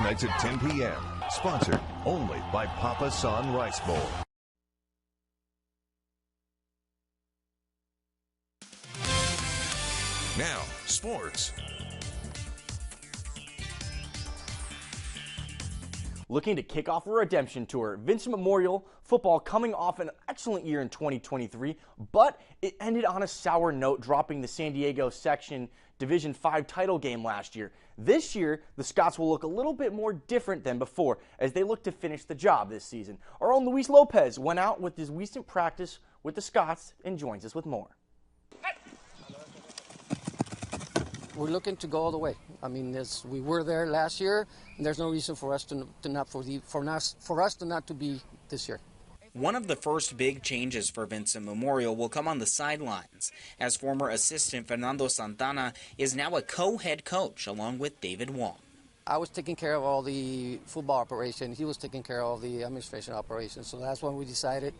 weeknights at 10 p.m. Sponsored only by Papa San Rice Bowl. Now, sports. Looking to kick off a redemption tour, Vincent Memorial football coming off an excellent year in 2023, but it ended on a sour note, dropping the San Diego section Division 5 title game last year. This year, the Scots will look a little bit more different than before as they look to finish the job this season. Our own Luis Lopez went out with his recent practice with the Scots and joins us with more. We're looking to go all the way. I mean, we were there last year, and there's no reason for us to not to be this year. One of the first big changes for Vincent Memorial will come on the sidelines, as former assistant Fernando Santana is now a co-head coach along with David Wong. I was taking care of all the football operation. He was taking care of all the administration operations. So that's when we decided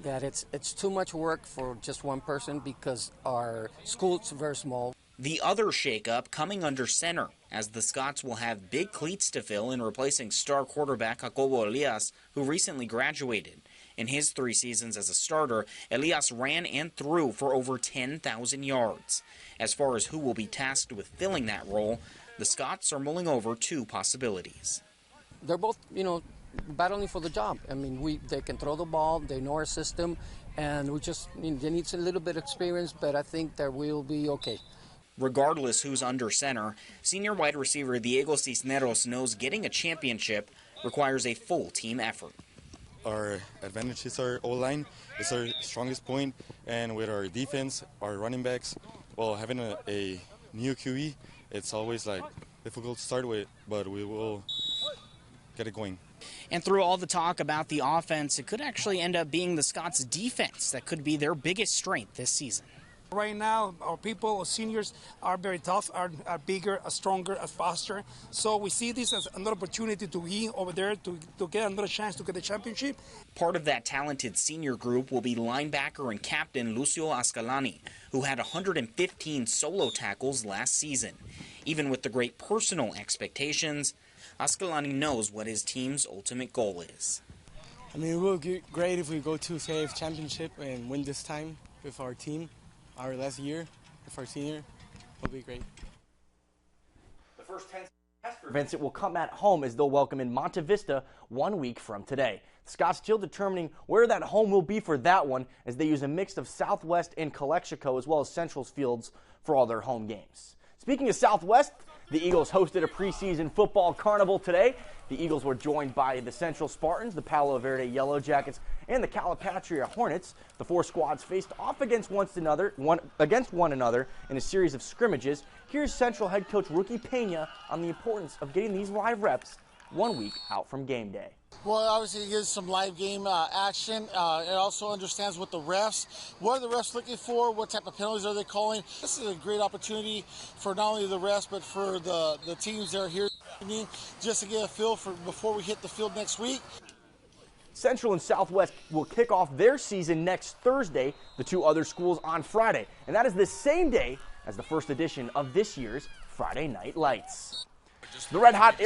that it's too much work for just one person because our school's very small. The other shakeup coming under center, as the Scots will have big cleats to fill in replacing star quarterback Jacobo Elias, who recently graduated. In his 3 seasons as a starter, Elias ran and threw for over 10,000 yards. As far as who will be tasked with filling that role, the Scots are mulling over 2 possibilities. They're both, battling for the job. I mean, they can throw the ball, they know our system, and they need a little bit of experience, but I think that we'll be okay. Regardless who's under center, senior wide receiver Diego Cisneros knows getting a championship requires a full team effort. Our advantage is our O-line. It's our strongest point, and with our defense, our running backs, well, having a new QE, it's always difficult to start with, but we will get it going. And through all the talk about the offense, it could actually end up being the Scots' defense that could be their biggest strength this season. Right now, our people, our seniors, are very tough, are bigger, are stronger, are faster. So we see this as another opportunity to be over there to get another chance to get the championship. Part of that talented senior group will be linebacker and captain Lucio Ascalani, who had 115 solo tackles last season. Even with the great personal expectations, Ascalani knows what his team's ultimate goal is. I mean, it will be great if we go to save championship and win this time with our team. Our last year, with our senior, will be great. The first test for Vincent will come at home as they'll welcome in Monte Vista 1 week from today. The Scots still determining where that home will be for that one as they use a mix of Southwest and Calexico as well as Central's fields for all their home games. Speaking of Southwest, the Eagles hosted a preseason football carnival today. The Eagles were joined by the Central Spartans, the Palo Verde Yellow Jackets, and the Calipatria Hornets. The 4 squads faced off against one another in a series of scrimmages. Here's Central head coach Rookie Pena on the importance of getting these live reps 1 week out from game day. Well, obviously it gives some live game action. It also understands what are the refs looking for, what type of penalties are they calling. This is a great opportunity for not only the refs, but for the teams that are here just to get a feel for before we hit the field next week. Central and Southwest will kick off their season next Thursday, the 2 other schools on Friday. And that is the same day as the first edition of this year's Friday Night Lights. The Red Hot